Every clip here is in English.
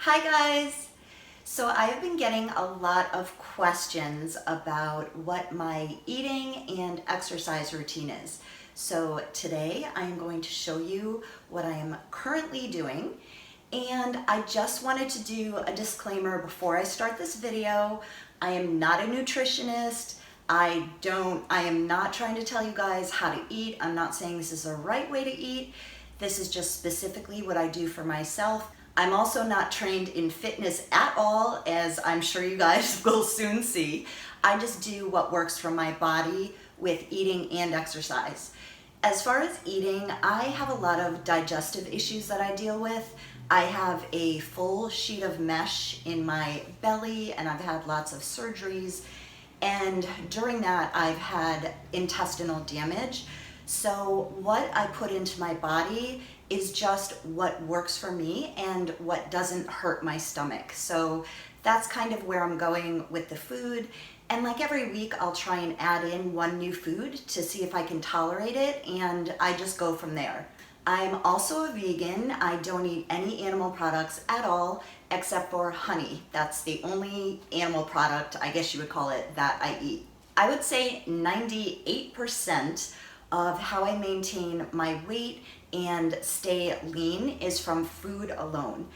Hi guys! So I have been getting a lot of questions about what my eating and exercise routine is. So today I'm going to show you what I am currently doing. And I just wanted to do a disclaimer before I start this video. I am not a nutritionist. I am not trying to tell you guys how to eat. I'm not saying this is the right way to eat. This is just specifically what I do for myself. I'm also not trained in fitness at all, as I'm sure you guys will soon see. I just do what works for my body with eating and exercise. As far as eating, I have a lot of digestive issues that I deal with. I have a full sheet of mesh in my belly and I've had lots of surgeries. And during that, I've had intestinal damage. So what I put into my body is just what works for me and what doesn't hurt my stomach. So that's kind of where I'm going with the food. And like every week, I'll try and add in one new food to see if I can tolerate it, and I just go from there. I'm also a vegan. I don't eat any animal products at all except for honey. That's the only animal product, I guess you would call it, that I eat. I would say 98% of how I maintain my weight and stay lean is from food alone.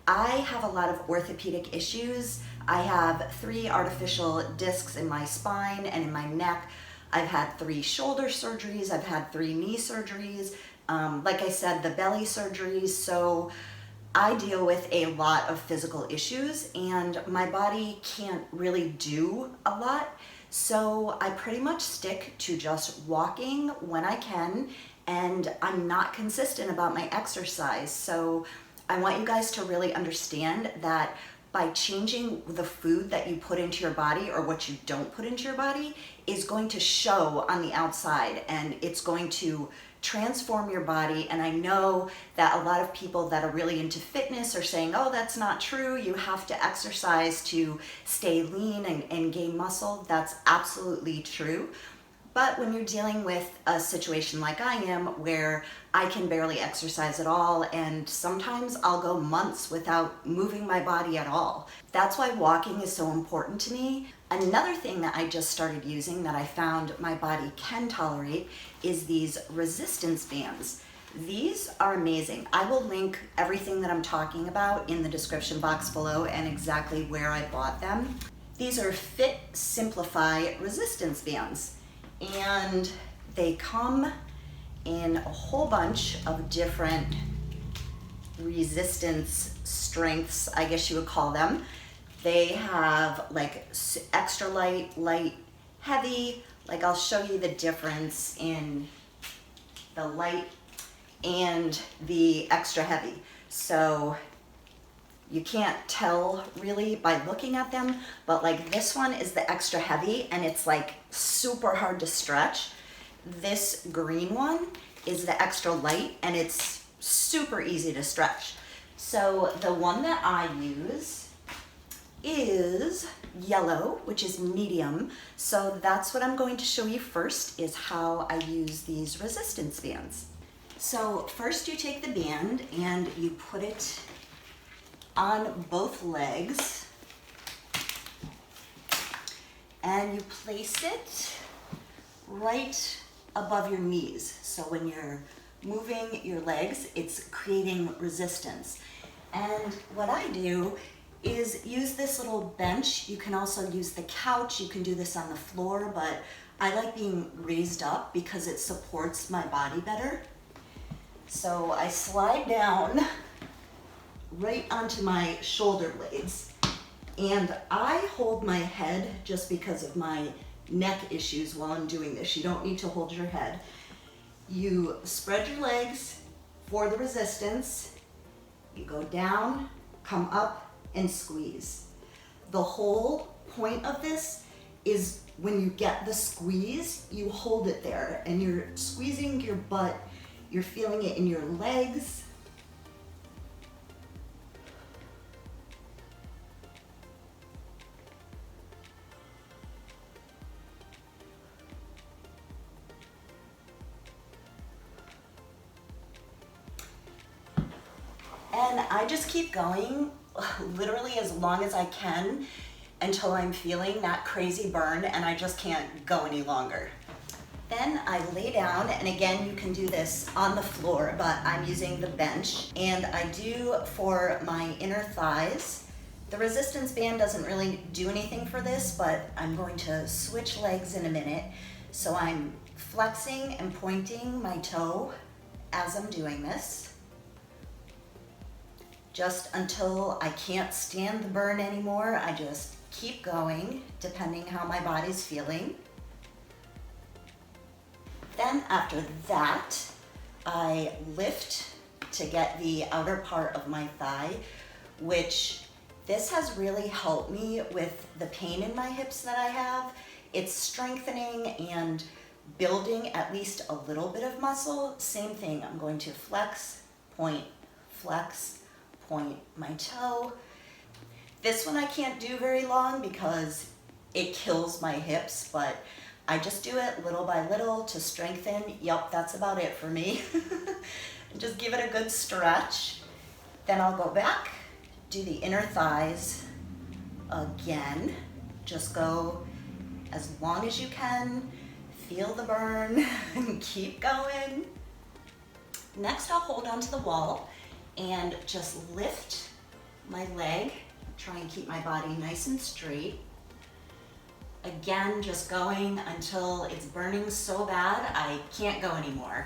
I have a lot of orthopedic issues. I have 3 artificial discs in my spine and in my neck. I've had 3 shoulder surgeries. I've had 3 knee surgeries. Like I said, the belly surgeries. So I deal with a lot of physical issues and my body can't really do a lot. So I pretty much stick to just walking when I can, and I'm not consistent about my exercise. So I want you guys to really understand that by changing the food that you put into your body, or what you don't put into your body, is going to show on the outside, and it's going to transform your body. And I know that a lot of people that are really into fitness are saying, oh, that's not true. You have to exercise to stay lean and gain muscle. That's absolutely true. But when you're dealing with a situation like I am, where I can barely exercise at all, and sometimes I'll go months without moving my body at all. That's why walking is so important to me. Another thing that I just started using that I found my body can tolerate is these resistance bands. These are amazing. I will link everything that I'm talking about in the description box below and exactly where I bought them. These are Fit Simplify resistance bands, and they come in a whole bunch of different resistance strengths, I guess you would call them. They have like extra light, light, heavy. Like I'll show you the difference in the light and the extra heavy. So you can't tell really by looking at them, but like this one is the extra heavy and it's like super hard to stretch. This green one is the extra light and it's super easy to stretch. So the one that I use is yellow, which is medium. So that's what I'm going to show you first, is how I use these resistance bands. So first you take the band and you put it on both legs and you place it right above your knees. So when you're moving your legs, it's creating resistance. And what I do is use this little bench. You can also use the couch. You can do this on the floor, but I like being raised up because it supports my body better. So I slide down right onto my shoulder blades, and I hold my head just because of my neck issues while I'm doing this. You don't need to hold your head. You spread your legs for the resistance. You go down, come up, and squeeze. The whole point of this is when you get the squeeze, you hold it there and you're squeezing your butt. You're feeling it in your legs. And I just keep going literally as long as I can until I'm feeling that crazy burn and I just can't go any longer. Then I lay down, and again, you can do this on the floor, but I'm using the bench. And I do for my inner thighs. The resistance band doesn't really do anything for this, but I'm going to switch legs in a minute. So I'm flexing and pointing my toe as I'm doing this, just until I can't stand the burn anymore. I just keep going, depending how my body's feeling. Then after that, I lift to get the outer part of my thigh, which this has really helped me with the pain in my hips that I have. It's strengthening and building at least a little bit of muscle. Same thing, I'm going to flex, point my toe. This one I can't do very long because it kills my hips, but I just do it little by little to strengthen. Yep, that's about it for me. Just give it a good stretch. Then I'll go back, do the inner thighs again. Just go as long as you can. Feel the burn and keep going. Next, I'll hold onto the wall and just lift my leg. Try and keep my body nice and straight. Again, just going until it's burning so bad I can't go anymore.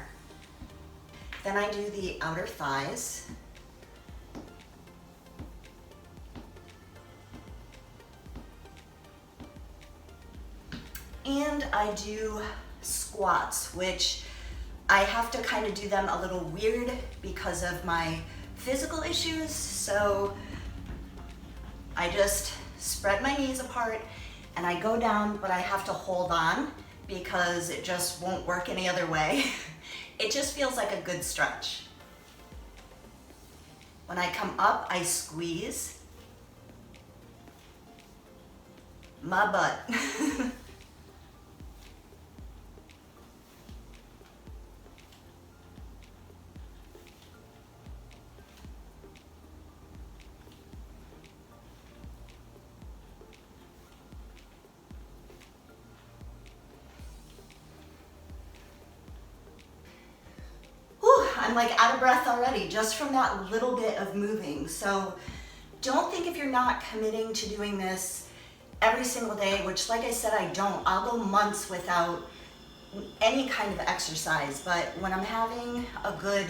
Then I do the outer thighs. And I do squats, which I have to kind of do them a little weird because of my physical issues. So I just spread my knees apart and I go down, but I have to hold on because it just won't work any other way. It just feels like a good stretch. When I come up, I squeeze my butt. I'm like out of breath already just from that little bit of moving. So don't think if you're not committing to doing this every single day, which like I said, I don't. I'll go months without any kind of exercise, but when I'm having a good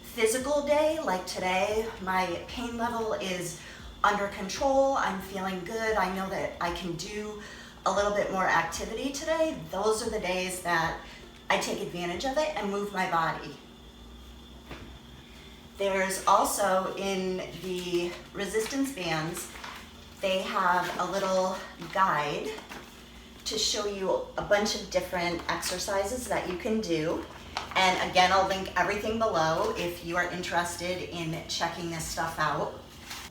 physical day like today, my pain level is under control, I'm feeling good, I know that I can do a little bit more activity today. Those are the days that I take advantage of it and move my body. There's also in the resistance bands, they have a little guide to show you a bunch of different exercises that you can do. And again, I'll link everything below if you are interested in checking this stuff out.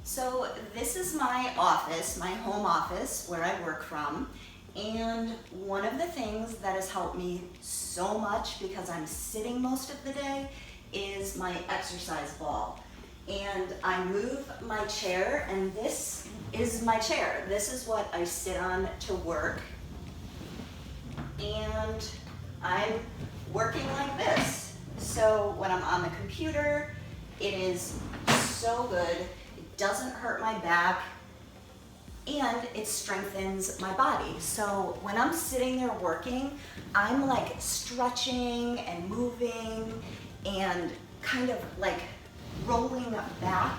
So this is my office, my home office where I work from. And one of the things that has helped me so much because I'm sitting most of the day is my exercise ball. And I move my chair, and this is my chair. This is what I sit on to work. And I'm working like this. So when I'm on the computer, it is so good. It doesn't hurt my back, and it strengthens my body. So when I'm sitting there working, I'm like stretching and moving and kind of like rolling back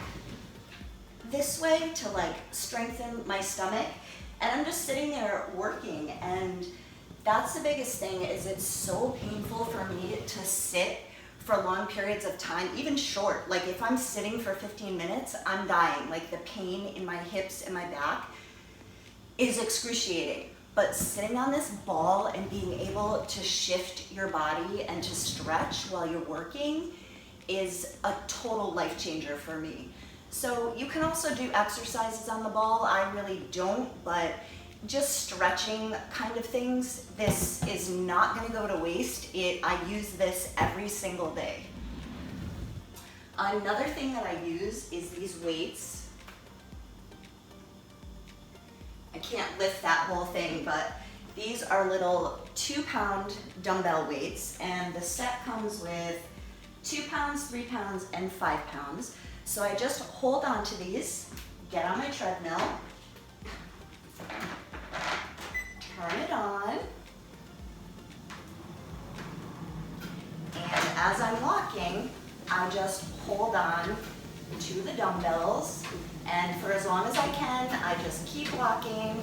this way to like strengthen my stomach. And I'm just sitting there working, and that's the biggest thing, is it's so painful for me to sit for long periods of time, even short. Like if I'm sitting for 15 minutes, I'm dying. Like the pain in my hips and my back is excruciating. But sitting on this ball and being able to shift your body and to stretch while you're working is a total life changer for me. So you can also do exercises on the ball. I really don't, but just stretching kind of things, this is not gonna go to waste. I use this every single day. Another thing that I use is these weights. I can't lift that whole thing, but these are little 2-pound dumbbell weights, and the set comes with 2 pounds, 3 pounds, and 5 pounds. So I just hold on to these, get on my treadmill, turn it on, and as I'm walking, I just hold on to the dumbbells, and for as long as I can, I just keep walking,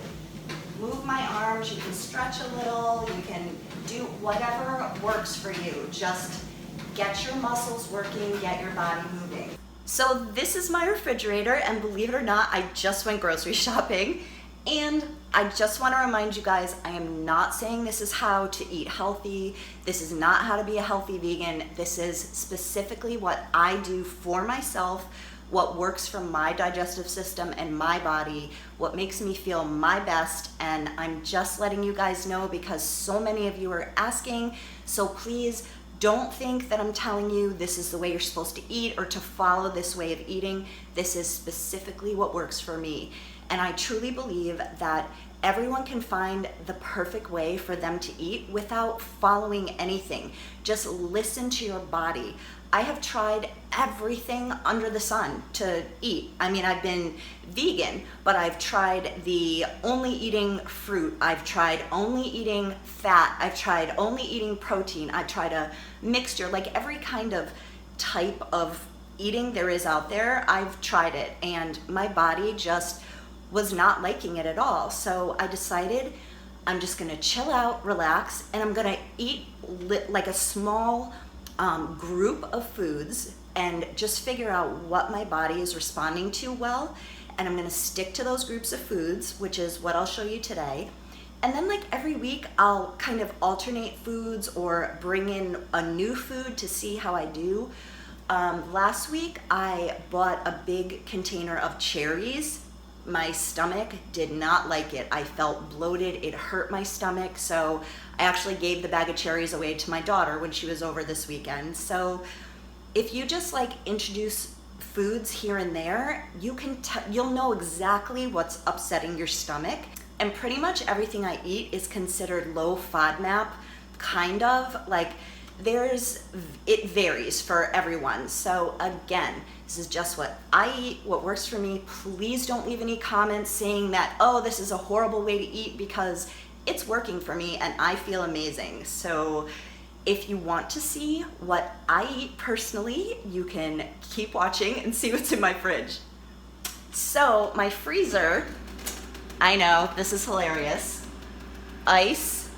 move my arms, you can stretch a little, you can do whatever works for you. Just get your muscles working, get your body moving. So this is my refrigerator, and believe it or not, I just went grocery shopping, and I just want to remind you guys, I am not saying this is how to eat healthy. This is not how to be a healthy vegan. This is specifically what I do for myself, what works for my digestive system and my body, what makes me feel my best, and I'm just letting you guys know because so many of you are asking, so please don't think that I'm telling you this is the way you're supposed to eat or to follow this way of eating. This is specifically what works for me. And I truly believe that everyone can find the perfect way for them to eat without following anything. Just listen to your body. I have tried everything under the sun to eat. I mean, I've been vegan, but I've tried the only eating fruit. I've tried only eating fat. I've tried only eating protein. I've tried a mixture, like every kind of type of eating there is out there. I've tried it, and my body just was not liking it at all. So I decided I'm just gonna chill out, relax, and I'm gonna eat like a small group of foods and just figure out what my body is responding to well. And I'm gonna stick to those groups of foods, which is what I'll show you today. And then like every week, I'll kind of alternate foods or bring in a new food to see how I do. Last week, I bought a big container of cherries. My stomach did not like it. I felt bloated, it hurt my stomach, so I actually gave the bag of cherries away to my daughter when she was over this weekend. So if you just like introduce foods here and there, you'll know exactly what's upsetting your stomach. And pretty much everything I eat is considered low FODMAP, kind of. Like it varies for everyone. So again, this is just what I eat, what works for me. Please don't leave any comments saying that, oh, this is a horrible way to eat, because it's working for me and I feel amazing. So if you want to see what I eat personally, you can keep watching and see what's in my fridge. So my freezer, I know, this is hilarious. Ice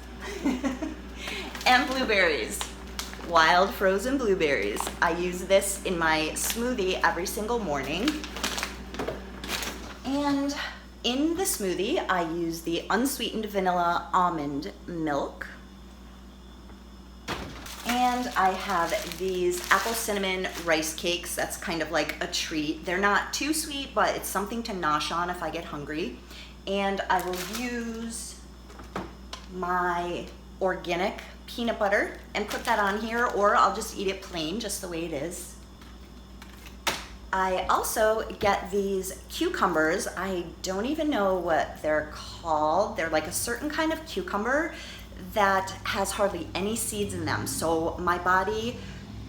and blueberries. Wild frozen blueberries. I use this in my smoothie every single morning. And in the smoothie, I use the unsweetened vanilla almond milk. And I have these apple cinnamon rice cakes. That's kind of like a treat. They're not too sweet, but it's something to nosh on if I get hungry. And I will use my organic peanut butter and put that on here, or I'll just eat it plain, just the way it is. I also get these cucumbers. I don't even know what they're called. They're like a certain kind of cucumber that has hardly any seeds in them, so my body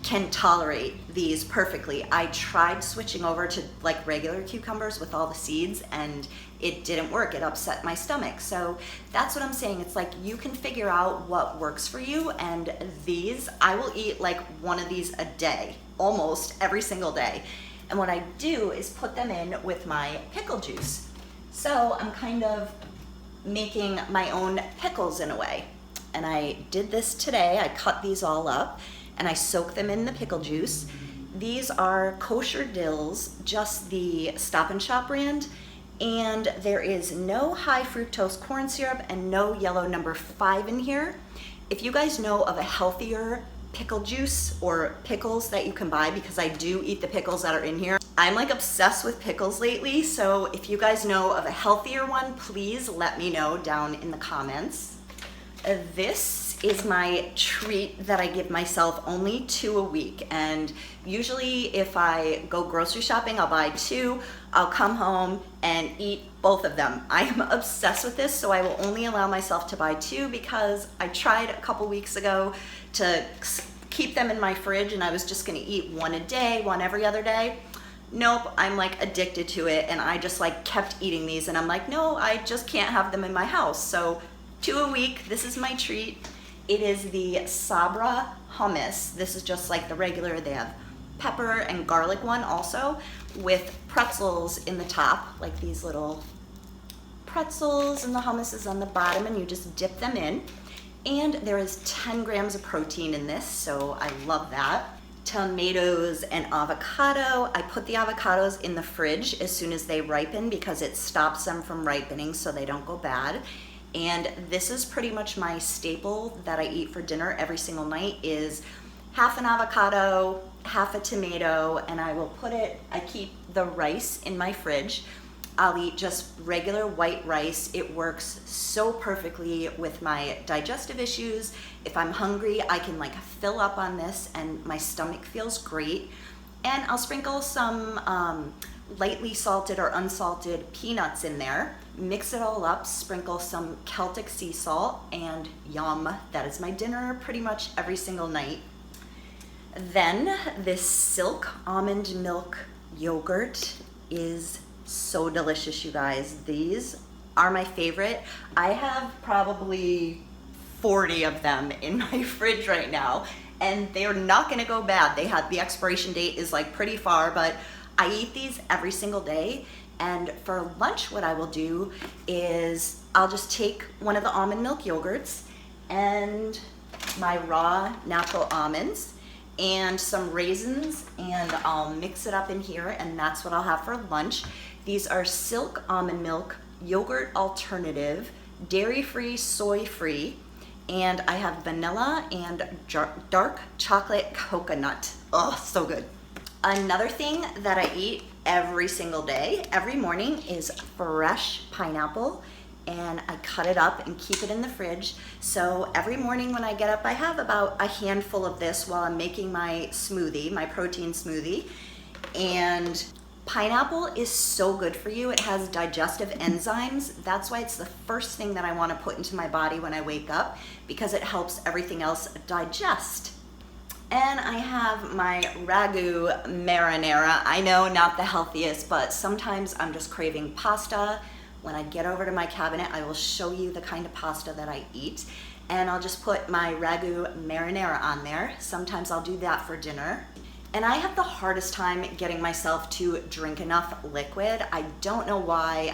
can tolerate these perfectly. I tried switching over to like regular cucumbers with all the seeds, and it didn't work. It upset my stomach. So that's what I'm saying. It's like you can figure out what works for you, and these, I will eat like one of these a day, almost every single day. And what I do is put them in with my pickle juice. So I'm kind of making my own pickles in a way. And I did this today. I cut these all up and I soak them in the pickle juice. These are kosher dills, just the Stop and Shop brand, and there is no high fructose corn syrup and no yellow number 5 in here. If you guys know of a healthier pickle juice or pickles that you can buy, because I do eat the pickles that are in here. I'm like obsessed with pickles lately, so if you guys know of a healthier one, please let me know down in the comments. This This is my treat that I give myself, only 2 a week. And usually if I go grocery shopping, I'll buy 2. I'll come home and eat both of them. I am obsessed with this, so I will only allow myself to buy 2 because I tried a couple weeks ago to keep them in my fridge and I was just gonna eat 1 a day, 1 every other day. Nope, I'm like addicted to it, and I just like kept eating these, and I'm like, no, I just can't have them in my house. So 2 a week, this is my treat. It is the Sabra hummus. This is just like the regular, they have pepper and garlic one also, with pretzels in the top, like these little pretzels, and the hummus is on the bottom, and you just dip them in. And there is 10 grams of protein in this, so I love that. Tomatoes and avocado. I put the avocados in the fridge as soon as they ripen because it stops them from ripening so they don't go bad. And this is pretty much my staple that I eat for dinner every single night, is half an avocado, half a tomato, and I keep the rice in my fridge. I'll eat just regular white rice. It works so perfectly with my digestive issues. If I'm hungry, I can like fill up on this and my stomach feels great. And I'll sprinkle some lightly salted or unsalted peanuts in there, mix it all up, sprinkle some Celtic sea salt, and yum, that is my dinner pretty much every single night. Then this Silk almond milk yogurt is so delicious, you guys. These are my favorite. I have probably 40 of them in my fridge right now, and they're not gonna go bad. The expiration date is like pretty far, but I eat these every single day. And for lunch, what I will do is I'll just take one of the almond milk yogurts and my raw natural almonds and some raisins, and I'll mix it up in here, and that's what I'll have for lunch. These are Silk almond milk yogurt alternative, dairy-free, soy-free, and I have vanilla and dark chocolate coconut. Oh, so good. Another thing that I eat every single day, every morning, is fresh pineapple, and I cut it up and keep it in the fridge. So every morning when I get up, I have about a handful of this while I'm making my smoothie, my protein smoothie. And pineapple is so good for you. It has digestive enzymes. That's why it's the first thing that I want to put into my body when I wake up, because it helps everything else digest. And I have my ragu marinara. I know, not the healthiest, but sometimes I'm just craving pasta. When I get over to my cabinet, I will show you the kind of pasta that I eat. And I'll just put my ragu marinara on there. Sometimes I'll do that for dinner. And I have the hardest time getting myself to drink enough liquid. I don't know why.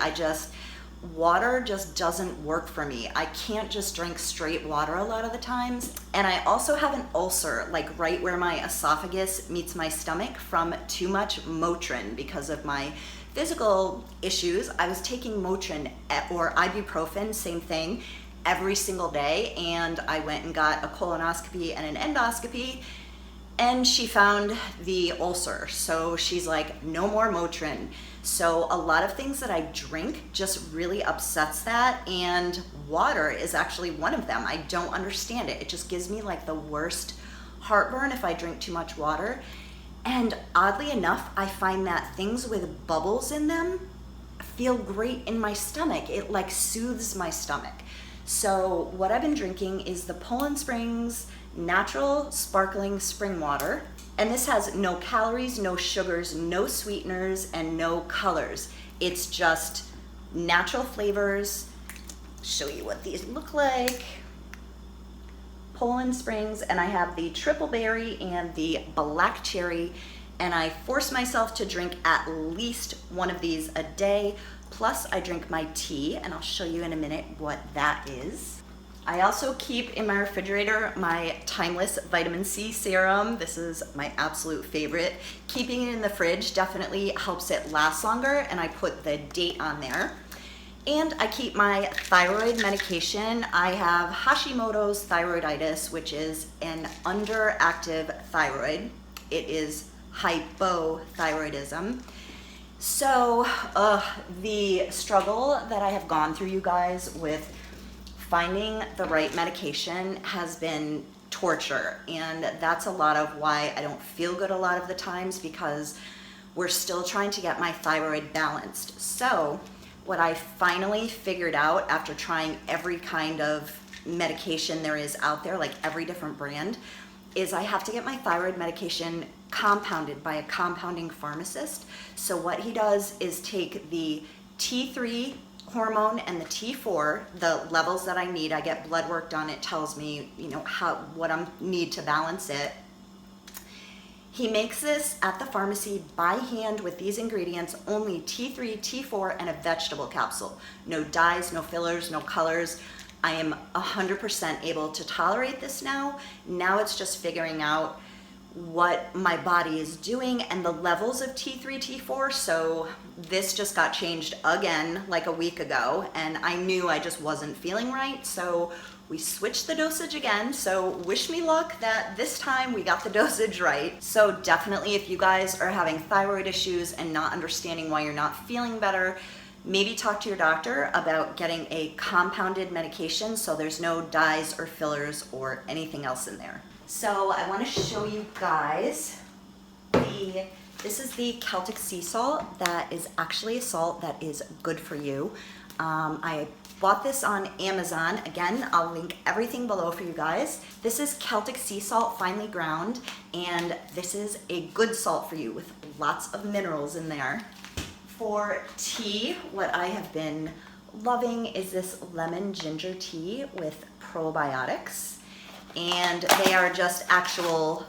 Water just doesn't work for me. I can't just drink straight water a lot of the times. And I also have an ulcer, like right where my esophagus meets my stomach, from too much Motrin because of my physical issues. I was taking Motrin or ibuprofen, same thing, every single day. And I went and got a colonoscopy and an endoscopy, and she found the ulcer. So she's like, no more Motrin. So a lot of things that I drink just really upsets that, and water is actually one of them. I don't understand it. It just gives me like the worst heartburn if I drink too much water. And oddly enough, I find that things with bubbles in them feel great in my stomach. It like soothes my stomach. So what I've been drinking is the Poland Springs natural sparkling spring water. And this has no calories, no sugars, no sweeteners, and no colors. It's just natural flavors. Show you what these look like. Poland Springs, and I have the triple berry and the black cherry, and I force myself to drink at least one of these a day. Plus I drink my tea, and I'll show you in a minute what that is. I also keep in my refrigerator my Timeless Vitamin C Serum. This is my absolute favorite. Keeping it in the fridge definitely helps it last longer, and I put the date on there. And I keep my thyroid medication. I have Hashimoto's thyroiditis, which is an underactive thyroid. It is hypothyroidism. So the struggle that I have gone through, you guys, with finding the right medication has been torture, and that's a lot of why I don't feel good a lot of the times, because we're still trying to get my thyroid balanced. So what I finally figured out after trying every kind of medication there is out there, like every different brand, is I have to get my thyroid medication compounded by a compounding pharmacist. So what he does is take the T3 hormone and the T4, the levels that I need. I get blood work done. It tells me, what I need to balance it. He makes this at the pharmacy by hand with these ingredients, only T3, T4, and a vegetable capsule. No dyes, no fillers, no colors. I am 100% able to tolerate this now. Now it's just figuring out what my body is doing and the levels of T3, T4. So this just got changed again like a week ago, and I knew I just wasn't feeling right. So we switched the dosage again. So wish me luck that this time we got the dosage right. So definitely, if you guys are having thyroid issues and not understanding why you're not feeling better, maybe talk to your doctor about getting a compounded medication so there's no dyes or fillers or anything else in there. So I want to show you guys this is the Celtic sea salt. That is actually a salt that is good for you. I bought this on Amazon. Again, I'll link everything below for you guys. This is Celtic sea salt, finely ground, and this is a good salt for you with lots of minerals in there. For tea, what I have been loving is this lemon ginger tea with probiotics. And they are just actual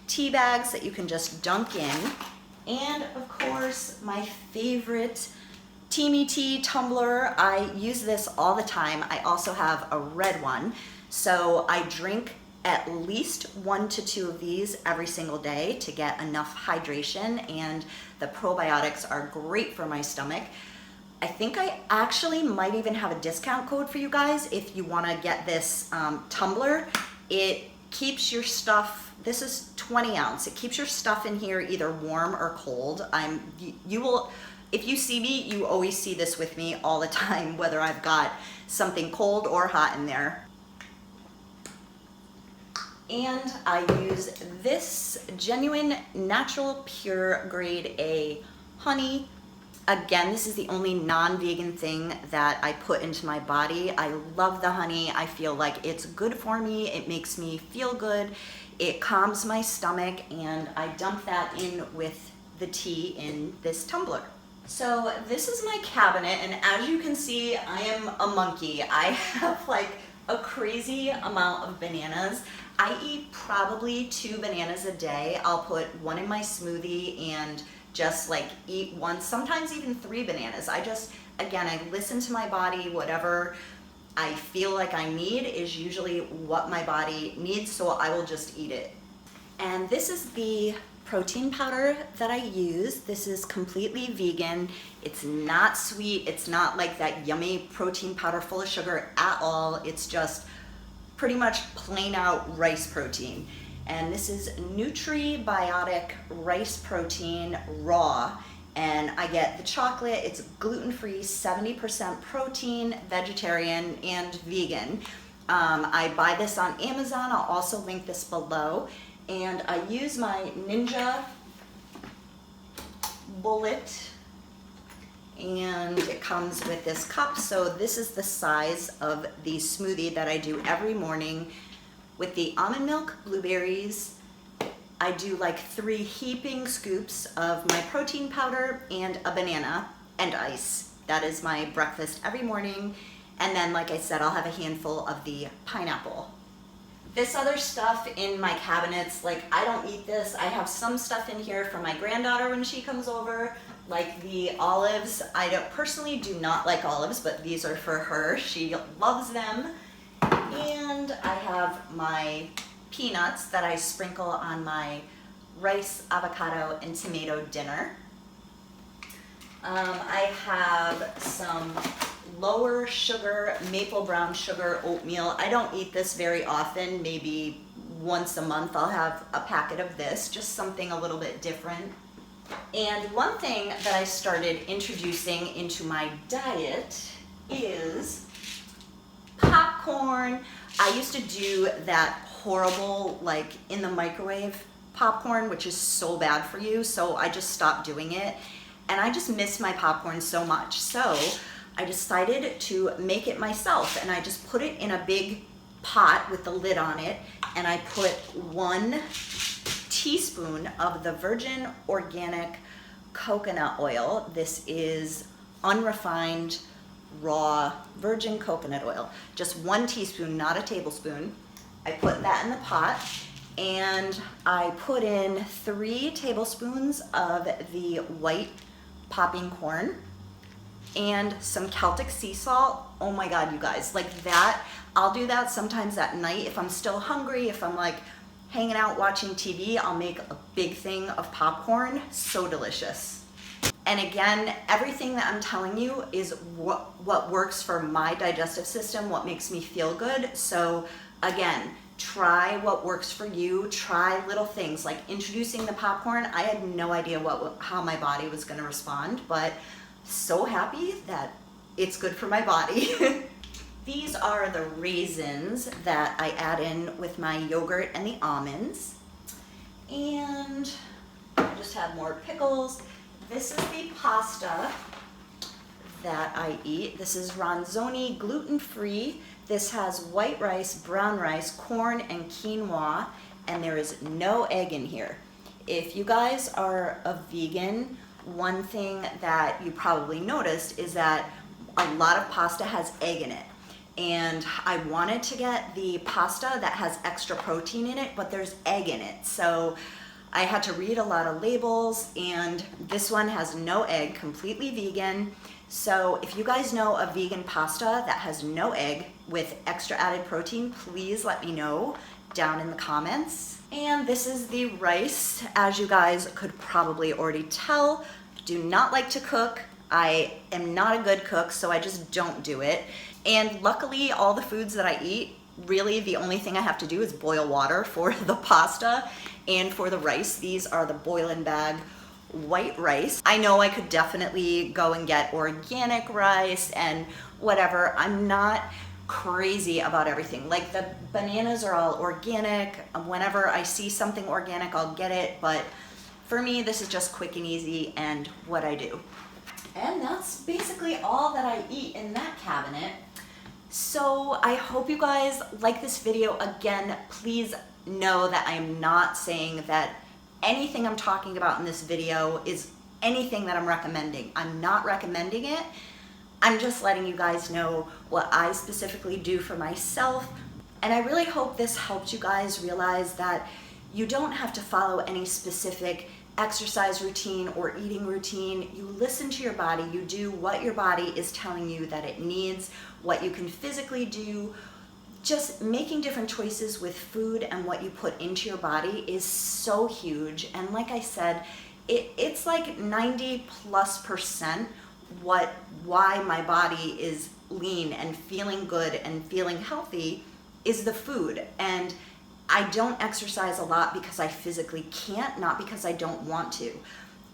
tea bags that you can just dunk in. And of course, my favorite Teamy Tea tumbler. I use this all the time. I also have a red one. So I drink at least 1 to 2 of these every single day to get enough hydration, and the probiotics are great for my stomach. I think I actually might even have a discount code for you guys if you want to get this tumbler. It keeps your stuff, this is 20 ounce, it keeps your stuff in here either warm or cold. You will, if you see me, you always see this with me all the time, whether I've got something cold or hot in there. And I use this genuine, natural, pure grade A honey. Again, this is the only non-vegan thing that I put into my body. I love the honey. I feel like it's good for me. It makes me feel good. It calms my stomach, and I dump that in with the tea in this tumbler. So this is my cabinet, and as you can see, I am a monkey. I have like a crazy amount of bananas. I eat probably 2 bananas a day. I'll put 1 in my smoothie and just like eat 1, sometimes even 3 bananas. Again, I listen to my body. Whatever I feel like I need is usually what my body needs, so I will just eat it. And this is the protein powder that I use. This is completely vegan. It's not sweet. It's not like that yummy protein powder full of sugar at all. It's just pretty much plain out rice protein. And this is Nutribiotic rice protein raw. And I get the chocolate. It's gluten-free, 70% protein, vegetarian, and vegan. I buy this on Amazon. I'll also link this below. And I use my Ninja Bullet, and it comes with this cup. So this is the size of the smoothie that I do every morning with the almond milk, blueberries. I do like 3 heaping scoops of my protein powder and a banana and ice. That is my breakfast every morning. And then, like I said, I'll have a handful of the pineapple. This other stuff in my cabinets, like I don't eat this. I have some stuff in here for my granddaughter when she comes over, like the olives. I personally do not like olives, but these are for her. She loves them. And I have my peanuts that I sprinkle on my rice, avocado, and tomato dinner. I have some lower sugar, maple brown sugar oatmeal. I don't eat this very often. Maybe once a month I'll have a packet of this, just something a little bit different. And one thing that I started introducing into my diet is popcorn. I used to do that horrible, like in the microwave popcorn, which is so bad for you. So I just stopped doing it. And I just miss my popcorn so much. So I decided to make it myself. And I just put it in a big pot with the lid on it. And I put 1 teaspoon of the virgin organic coconut oil. This is unrefined, raw, virgin coconut oil. Just 1 teaspoon, not a tablespoon. I put that in the pot, and I put in 3 tablespoons of the white popping corn and some Celtic sea salt. Oh my God, you guys, like that. I'll do that sometimes at night if I'm still hungry, if I'm like hanging out watching TV, I'll make a big thing of popcorn. So delicious. And again, everything that I'm telling you is what works for my digestive system, what makes me feel good. So again, try what works for you. Try little things like introducing the popcorn. I had no idea how my body was going to respond, but so happy that it's good for my body. These are the raisins that I add in with my yogurt and the almonds. And I just have more pickles. This is the pasta that I eat. This is Ronzoni gluten-free. This has white rice, brown rice, corn, and quinoa, and there is no egg in here. If you guys are a vegan, one thing that you probably noticed is that a lot of pasta has egg in it. And I wanted to get the pasta that has extra protein in it, but there's egg in it. So I had to read a lot of labels, and this one has no egg, completely vegan. So if you guys know a vegan pasta that has no egg with extra added protein, please let me know down in the comments. And this is the rice. As you guys could probably already tell, I do not like to cook. I am not a good cook, so I just don't do it. And luckily, all the foods that I eat, really the only thing I have to do is boil water for the pasta and for the rice. These are the Boil and Bag white rice. I know I could definitely go and get organic rice and whatever. I'm not crazy about everything. Like the bananas are all organic. Whenever I see something organic, I'll get it. But for me, this is just quick and easy and what I do. And that's basically all that I eat in that cabinet. So I hope you guys like this video. Again, please know that I am not saying that anything I'm talking about in this video is anything that I'm recommending. I'm not recommending it. I'm just letting you guys know what I specifically do for myself. And I really hope this helped you guys realize that you don't have to follow any specific exercise routine or eating routine. You listen to your body. You do what your body is telling you that it needs, what you can physically do. Just making different choices with food and what you put into your body is so huge. And like I said, it's like 90+% why my body is lean and feeling good and feeling healthy is the food. And I don't exercise a lot because I physically can't, not because I don't want to.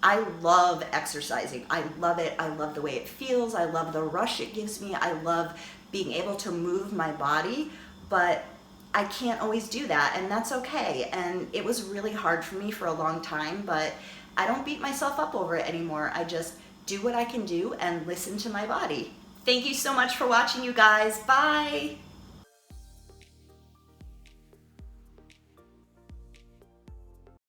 I love exercising. I love it. I love the way it feels. I love the rush it gives me. I love being able to move my body, but I can't always do that, and that's okay. And it was really hard for me for a long time, but I don't beat myself up over it anymore. I just do what I can do and listen to my body. Thank you so much for watching, you guys. Bye.